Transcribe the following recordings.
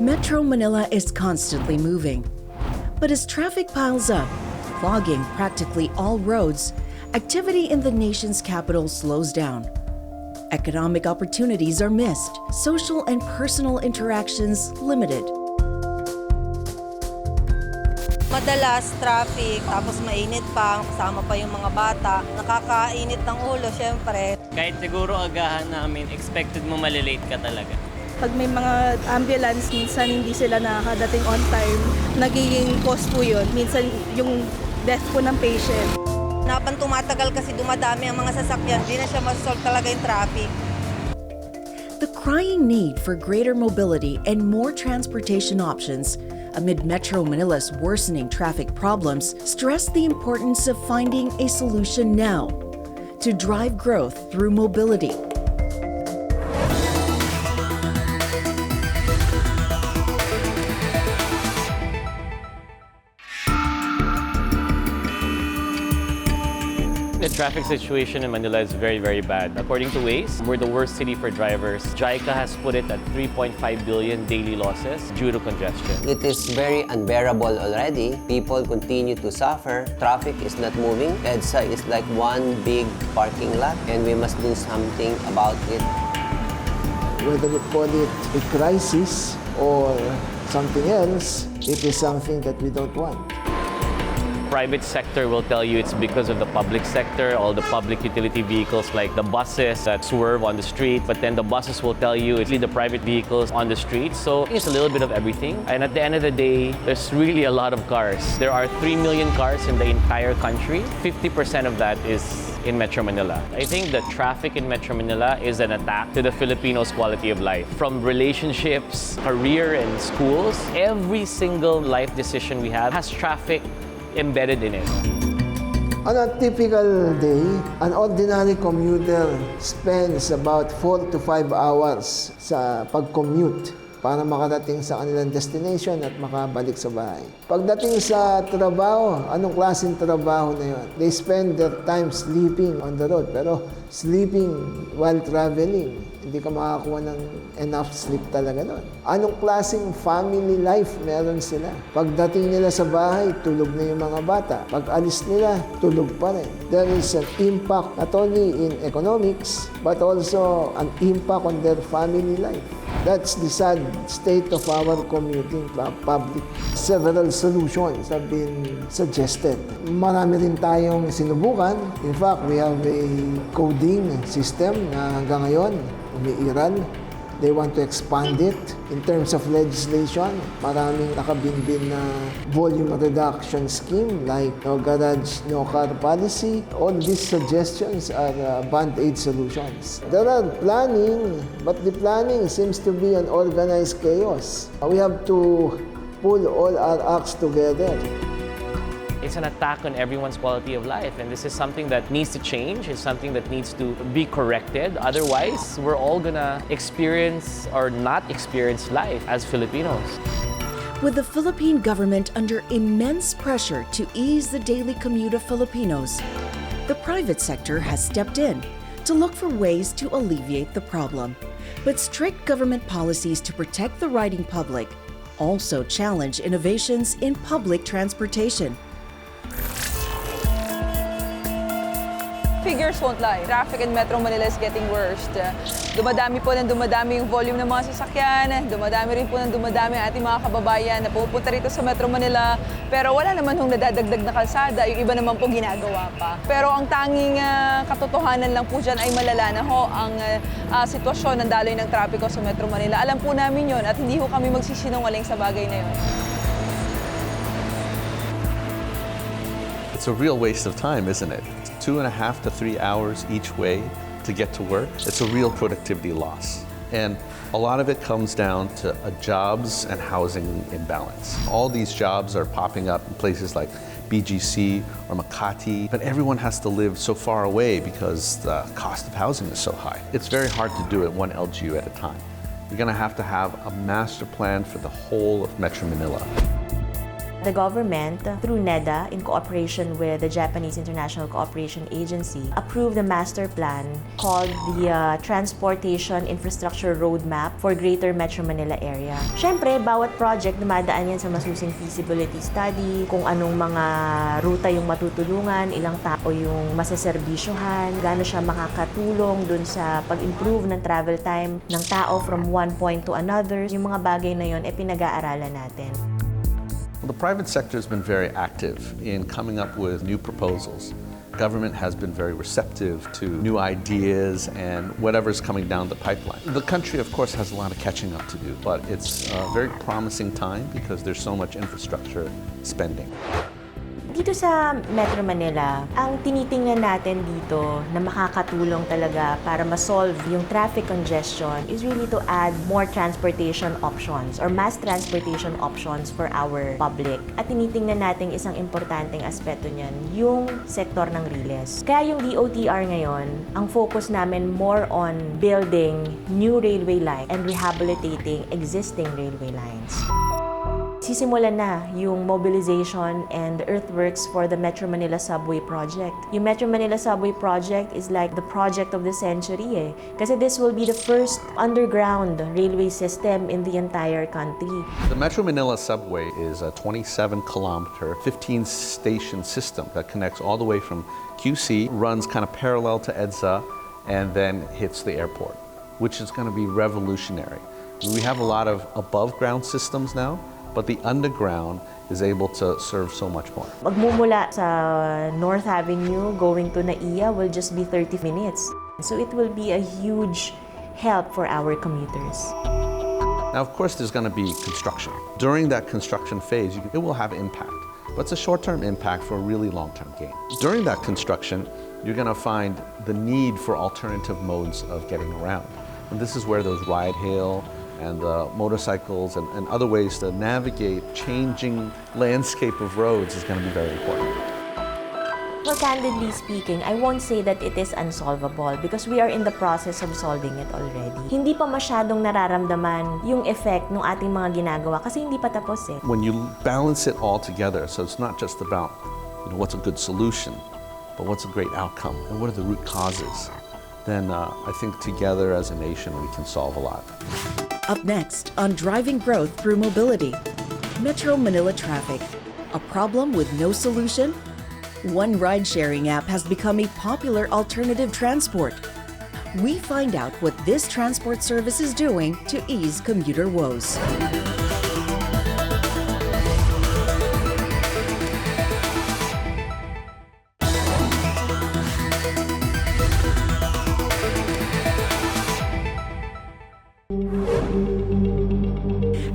Metro Manila is constantly moving. But as traffic piles up, clogging practically all roads, activity in the nation's capital slows down. Economic opportunities are missed, social and personal interactions limited. Madalas traffic, tapos mainit pa, kasama pa yung mga bata. Nakakainit ng ulo, syempre. Kahit siguro agahan namin, expected mo malilate ka talaga. Pag may mga ambulance, minsan hindi sila nakakadating on time. Nagiging cause po yun. Minsan yung death po ng patient. Napan tumatagal kasi dumadami ang mga sasakyan, di na siya masolve talaga yung traffic. The crying need for greater mobility and more transportation options amid Metro Manila's worsening traffic problems stress the importance of finding a solution now to drive growth through mobility. The traffic situation in Manila is very, very bad. According to Waze, we're the worst city for drivers. JICA has put it at 3.5 billion daily losses due to congestion. It is very unbearable already. People continue to suffer. Traffic is not moving. EDSA is like one big parking lot, and we must do something about it. Whether we call it a crisis or something else, it is something that we don't want. Private sector will tell you it's because of the public sector, all the public utility vehicles like the buses that swerve on the street, but then the buses will tell you it's the private vehicles on the street. So it's a little bit of everything. And at the end of the day, there's really a lot of cars. There are 3 million cars in the entire country. 50% of that is in Metro Manila. I think the traffic in Metro Manila is an attack to the Filipinos' quality of life. From relationships, career, and schools, every single life decision we have has traffic embedded in it. On a typical day, an ordinary commuter spends about 4 to 5 hours sa pag-commute para makarating sa kanilang destination at makabalik sa bahay. Pagdating sa trabaho, anong klaseng trabaho na yun? They spend their time sleeping on the road, pero sleeping while traveling, hindi ka makakuha ng enough sleep talaga doon. Anong klaseng family life meron sila? Pagdating nila sa bahay, tulog na yung mga bata. Pag alis nila, tulog pa rin. There is an impact not only in economics, but also an impact on their family life. That's the sad state of our commuting public. Several solutions have been suggested. Marami rin tayong sinubukan. In fact, we have a coding system na hanggang ngayon umiiral. They want to expand it. In terms of legislation, maraming nakabinbin na volume reduction scheme like no garage, no car policy. All these suggestions are band-aid solutions. There are planning, but the planning seems to be an organized chaos. We have to pull all our acts together. It's an attack on everyone's quality of life, and this is something that needs to change. It's something that needs to be corrected. Otherwise, we're all gonna experience or not experience life as Filipinos. With the Philippine government under immense pressure to ease the daily commute of Filipinos, the private sector has stepped in to look for ways to alleviate the problem. But strict government policies to protect the riding public also challenge innovations in public transportation. Figures won't lie. Traffic in Metro Manila is getting worse. Dumadami po ng dumadami yung volume ng mga sasakyan. Dumadami rin po ng dumadami ang ating mga kababayan na pupunta rito sa Metro Manila. Pero wala naman hong nadadagdag na kalsada. Yung iba naman po ginagawa pa. Pero ang tanging katotohanan lang po dyan ay malala na ho ang sitwasyon ng daloy ng trapiko sa Metro Manila. Alam po namin yun at hindi ho kami magsisinungaling sa bagay na yun. It's a real waste of time, isn't it? 2.5 to 3 hours each way to get to work. It's a real productivity loss. And a lot of it comes down to a jobs and housing imbalance. All these jobs are popping up in places like BGC or Makati, but everyone has to live so far away because the cost of housing is so high. It's very hard to do it one LGU at a time. You're gonna have to have a master plan for the whole of Metro Manila. The government, through NEDA, in cooperation with the Japanese International Cooperation Agency, approved a master plan called the Transportation Infrastructure Roadmap for Greater Metro Manila Area. Siyempre, bawat project dumadaan yan sa masusing feasibility study, kung anong mga ruta yung matutulungan, ilang tao yung masaserbisyohan, gaano siya makakatulong dun sa pag-improve ng travel time ng tao from one point to another. Yung mga bagay na yun, pinag-aaralan natin. The private sector has been very active in coming up with new proposals. Government has been very receptive to new ideas and whatever's coming down the pipeline. The country, of course, has a lot of catching up to do, but it's a very promising time because there's so much infrastructure spending. Dito sa Metro Manila, ang tinitingnan natin dito na makakatulong talaga para ma-solve yung traffic congestion is really to add more transportation options or mass transportation options for our public. At tinitingnan natin isang importanteng aspeto niyan, yung sektor ng riles. Kaya yung DOTR ngayon, ang focus namin more on building new railway line and rehabilitating existing railway lines. Sisimulan na yung mobilization and earthworks for the Metro Manila Subway Project. Yung Metro Manila Subway Project is like the project of the century kasi this will be the first underground railway system in the entire country. The Metro Manila Subway is a 27-kilometer, 15-station system that connects all the way from QC, runs kind of parallel to EDSA, and then hits the airport, which is going to be revolutionary. We have a lot of above-ground systems now, but the underground is able to serve so much more. Magmumula sa North Avenue going to NAIA will just be 30 minutes. So it will be a huge help for our commuters. Now, of course, there's going to be construction. During that construction phase, it will have impact, but it's a short-term impact for a really long-term gain. During that construction, you're going to find the need for alternative modes of getting around. And this is where those ride-hail and the motorcycles and other ways to navigate changing landscape of roads is going to be very important. Well, candidly speaking, I won't say that it is unsolvable because we are in the process of solving it already. Hindi pa masyadong nararamdaman yung effect ng ating mga ginagawa kasi hindi pa tapos eh. When you balance it all together, so it's not just about what's a good solution, but what's a great outcome and what are the root causes, then I think together as a nation we can solve a lot. Up next on Driving Growth Through Mobility, Metro Manila traffic. A problem with no solution? One ride-sharing app has become a popular alternative transport. We find out what this transport service is doing to ease commuter woes.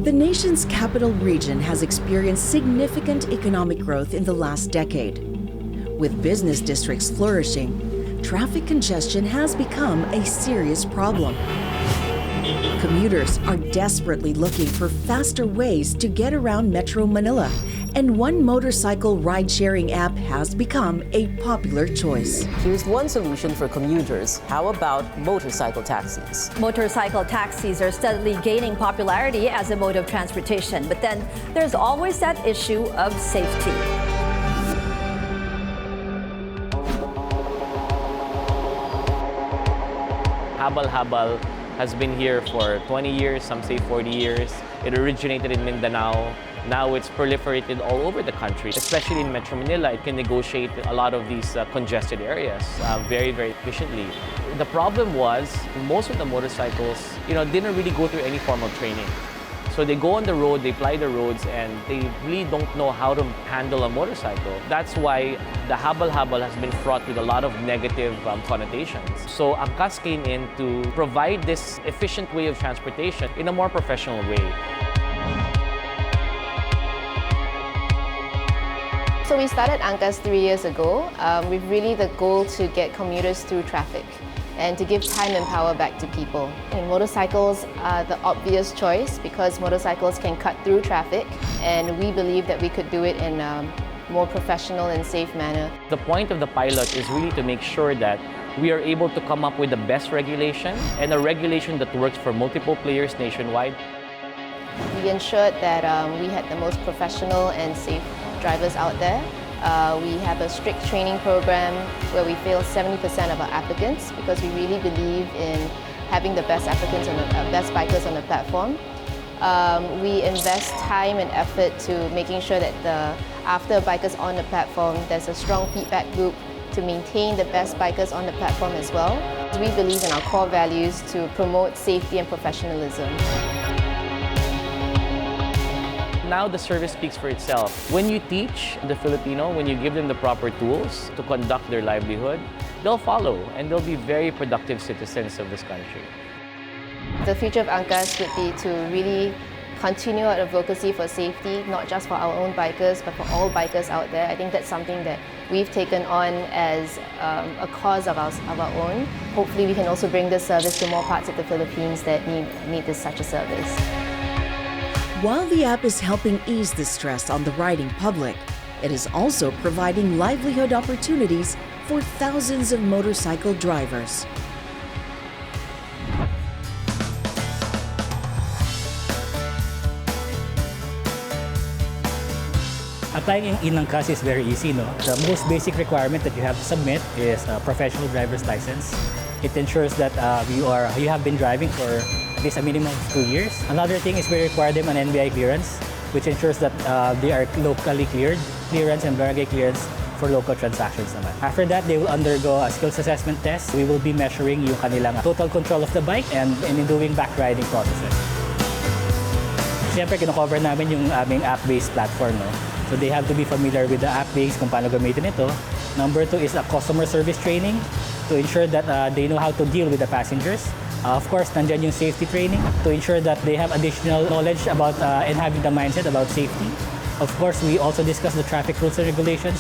The nation's capital region has experienced significant economic growth in the last decade. With business districts flourishing, traffic congestion has become a serious problem. Commuters are desperately looking for faster ways to get around Metro Manila, and one motorcycle ride-sharing app has become a popular choice. Here's one solution for commuters. How about motorcycle taxis? Motorcycle taxis are steadily gaining popularity as a mode of transportation, but then there's always that issue of safety. Habal has been here for 20 years, some say 40 years. It originated in Mindanao. Now it's proliferated all over the country, especially in Metro Manila. It can negotiate a lot of these congested areas very, very efficiently. The problem was most of the motorcycles, didn't really go through any formal training. So they go on the road, they ply the roads, and they really don't know how to handle a motorcycle. That's why the habal has been fraught with a lot of negative connotations. So AMCAS came in to provide this efficient way of transportation in a more professional way. So we started AMCAS 3 years ago with really the goal to get commuters through traffic and to give time and power back to people. And motorcycles are the obvious choice because motorcycles can cut through traffic, and we believe that we could do it in a more professional and safe manner. The point of the pilot is really to make sure that we are able to come up with the best regulation and a regulation that works for multiple players nationwide. We ensured that we had the most professional and safe drivers out there. We have a strict training program where we fail 70% of our applicants because we really believe in having the best applicants and the best bikers on the platform. We invest time and effort to making sure that after bikers on the platform, there's a strong feedback loop to maintain the best bikers on the platform as well. We believe in our core values to promote safety and professionalism. Now the service speaks for itself. When you teach the Filipino, when you give them the proper tools to conduct their livelihood, they'll follow and they'll be very productive citizens of this country. The future of Angkas would be to really continue our advocacy for safety, not just for our own bikers, but for all bikers out there. I think that's something that we've taken on as a cause of our own. Hopefully we can also bring this service to more parts of the Philippines that need such a service. While the app is helping ease the stress on the riding public, it is also providing livelihood opportunities for thousands of motorcycle drivers. Applying in Angkas is very easy, no? The most basic requirement that you have to submit is a professional driver's license. It ensures that you have been driving for at least a minimum of 2 years. Another thing is we require them an NBI clearance, which ensures that they are locally clearance and barangay clearance for local transactions naman. After that, they will undergo a skills assessment test. We will be measuring yung kanilang total control of the bike and in doing back riding processes. Siyempre, kino-cover namin yung aming app-based platform, no? So they have to be familiar with the app base, kung paano gamitin ito. Number 2 is a customer service training to ensure that they know how to deal with the passengers. Of course, nandyan yung safety training to ensure that they have additional knowledge about and having the mindset about safety. Of course, we also discuss the traffic rules and regulations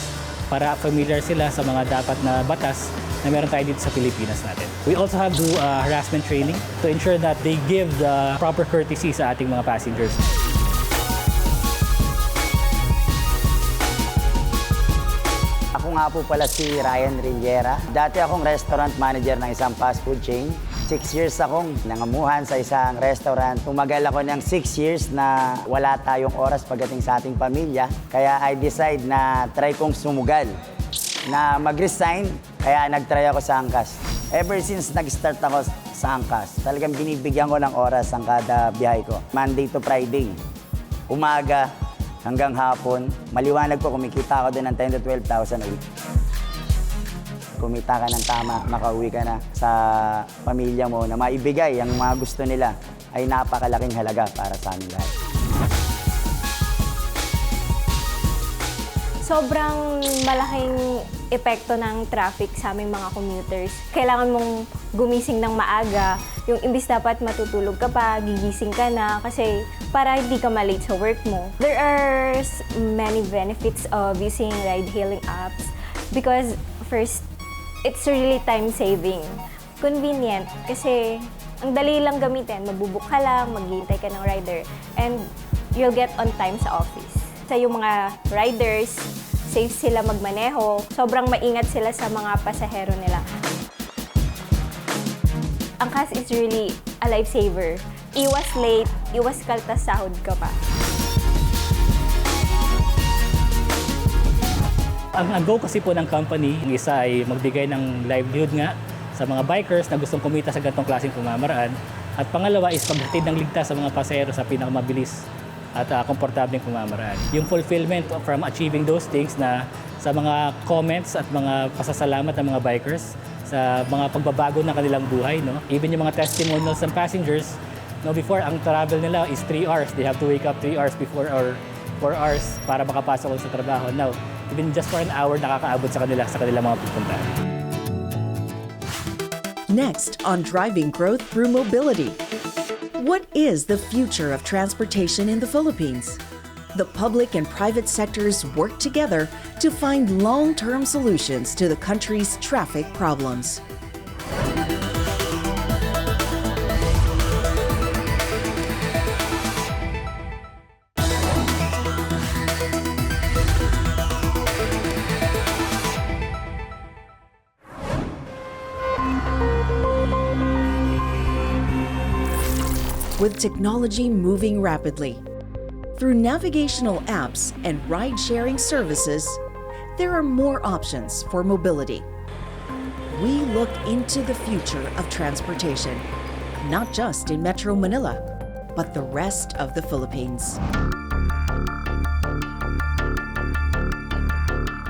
para familiar sila sa mga dapat na batas na meron tayo dito sa Pilipinas natin. We also have to harassment training to ensure that they give the proper courtesy sa ating mga passengers. Ako nga po pala si Ryan Rillera. Dati akong restaurant manager ng isang fast food chain. 6 years akong nangamuhan sa isang restaurant. Tumagal ako ng 6 years na wala tayong oras pagdating sa ating pamilya. Kaya I decide na try kong sumugal, na mag-resign. Kaya nag-try ako sa Angkas. Ever since nag-start ako sa Angkas, talagang binibigyan ko ng oras ang kada biyahe ko. Monday to Friday. Umaga hanggang hapon, maliwanag po, kumikita ako din ng 10,000 to 12,000 a week. Kumita ka ng tama, makauwi ka na sa pamilya mo na maibigay ang mga gusto nila ay napakalaking halaga para sa amin lahat. Sobrang malaking epekto ng traffic sa aming mga commuters. Kailangan mong gumising ng maaga. Yung imbis dapat matutulog ka pa, gigising ka na kasi para hindi ka malate sa work mo. There are many benefits of using ride-hailing apps because first, it's really time-saving. Convenient kasi ang dali lang gamitin. Mabubook ka lang, maghihintay ka ng rider, and you'll get on time sa office. Sa yung mga riders, safe sila magmaneho, sobrang maingat sila sa mga pasahero nila. Angkas is really a lifesaver. Iwas late, iwas kaltas sahod ka pa. Ang goal kasi po ng company, yung isa ay magbigay ng livelihood nga sa mga bikers na gustong kumita sa ganitong klaseng pamamaraan. At pangalawa is paghatid ng ligtas sa mga pasahero sa pinakamabilis at komportableng pamamaraan. Yung fulfillment from achieving those things na sa mga comments at mga pasasalamat ng mga bikers sa mga pagbabago ng kanilang buhay, no? Even yung mga testimonials ng passengers, no, before ang travel nila is 3 hours. They have to wake up 3 hours before or 4 hours para makapasok sa trabaho. Now, even just for an hour, nakakaabot sa kanilang mga pupuntahan. Next on driving growth through mobility. What is the future of transportation in the Philippines? The public and private sectors work together to find long-term solutions to the country's traffic problems. with technology moving rapidly. Through navigational apps and ride-sharing services, there are more options for mobility. We look into the future of transportation, not just in Metro Manila, but the rest of the Philippines.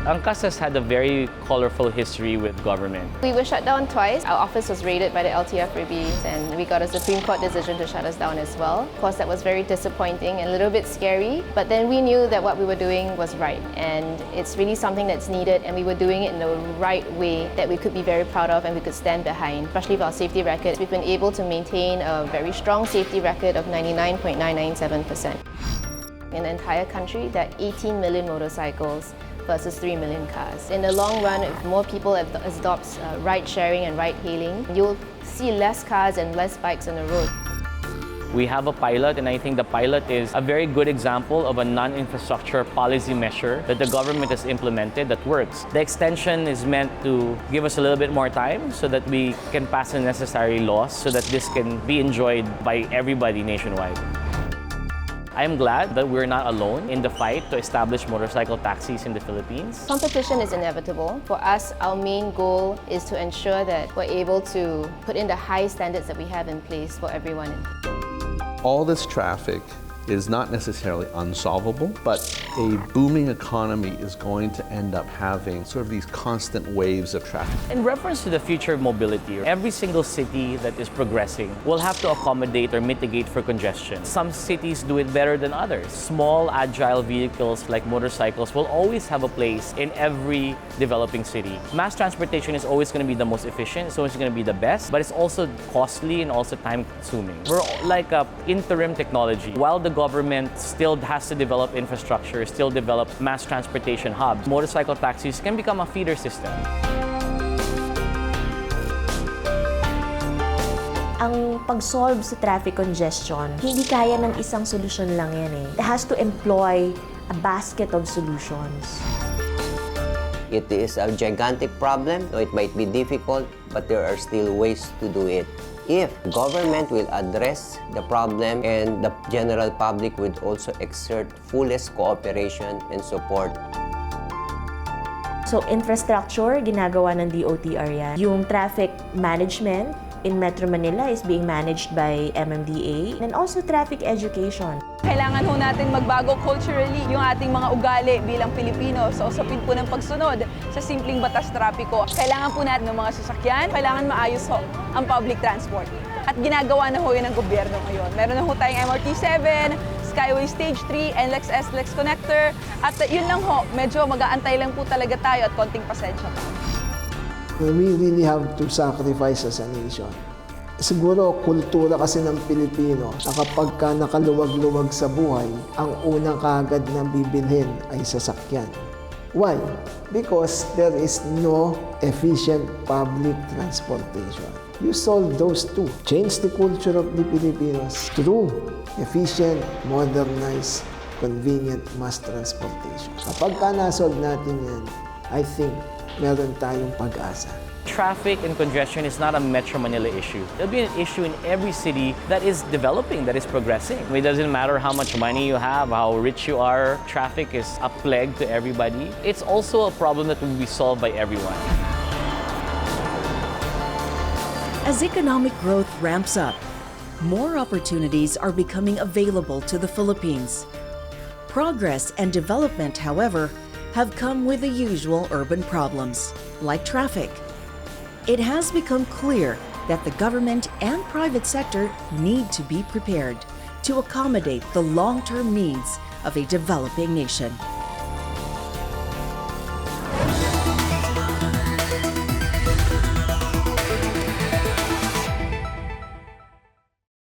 Angkas has had a very colorful history with government. We were shut down twice. Our office was raided by the LTFRB and we got a Supreme Court decision to shut us down as well. Of course, that was very disappointing and a little bit scary, but then we knew that what we were doing was right and it's really something that's needed and we were doing it in the right way that we could be very proud of and we could stand behind, especially with our safety record. We've been able to maintain a very strong safety record of 99.997%. In the entire country, there are 18 million motorcycles versus 3 million cars. In the long run, if more people adopt ride-sharing and ride-hailing, you'll see less cars and less bikes on the road. We have a pilot, and I think the pilot is a very good example of a non-infrastructure policy measure that the government has implemented that works. The extension is meant to give us a little bit more time so that we can pass the necessary laws so that this can be enjoyed by everybody nationwide. I am glad that we're not alone in the fight to establish motorcycle taxis in the Philippines. Competition is inevitable. For us, our main goal is to ensure that we're able to put in the high standards that we have in place for everyone. All this traffic is not necessarily unsolvable, but a booming economy is going to end up having sort of these constant waves of traffic. In reference to the future of mobility, every single city that is progressing will have to accommodate or mitigate for congestion. Some cities do it better than others. Small, agile vehicles like motorcycles will always have a place in every developing city. Mass transportation is always going to be the most efficient, it's always going to be the best, but it's also costly and also time-consuming. We're like an interim technology. While the government still has to develop infrastructure, still develop mass transportation hubs, motorcycle taxis can become a feeder system. Ang pag-solve sa traffic congestion, hindi kaya ng isang solusyon lang yan eh. It has to employ a basket of solutions. It is a gigantic problem, so it might be difficult, but there are still ways to do it. If government will address the problem and the general public would also exert fullest cooperation and support. So infrastructure, ginagawa ng DOTR yan. Yung traffic management in Metro Manila is being managed by MMDA and also traffic education. Kailangan ho natin magbago culturally yung ating mga ugali bilang Pilipino sa usapin po ng pagsunod sa simpleng batas trapiko. Kailangan po natin ng mga sasakyan, kailangan maayos ho ang public transport. At ginagawa na ho yun ng gobyerno ngayon. Meron na ho tayong MRT-7, Skyway Stage 3, NLEX S-LEX Connector. At yun lang ho, medyo mag-aantay lang po talaga tayo at konting pasensya pa. We really have to sacrifice as a nation. Siguro, kultura kasi ng Pilipino na kapag ka nakaluwag-luwag sa buhay, ang unang kaagad na bibilhin ay sasakyan. Why? Because there is no efficient public transportation. You solve those two. Change the culture of the Filipinos through efficient, modernized, convenient mass transportation. Kapag ka nasolve natin yan, I think meron tayong pag-asa. Traffic and congestion is not a Metro Manila issue. It'll be an issue in every city that is developing, that is progressing. It doesn't matter how much money you have, how rich you are, traffic is a plague to everybody. It's also a problem that will be solved by everyone. As economic growth ramps up, more opportunities are becoming available to the Philippines. Progress and development, however, have come with the usual urban problems, like traffic. It has become clear that the government and private sector need to be prepared to accommodate the long-term needs of a developing nation.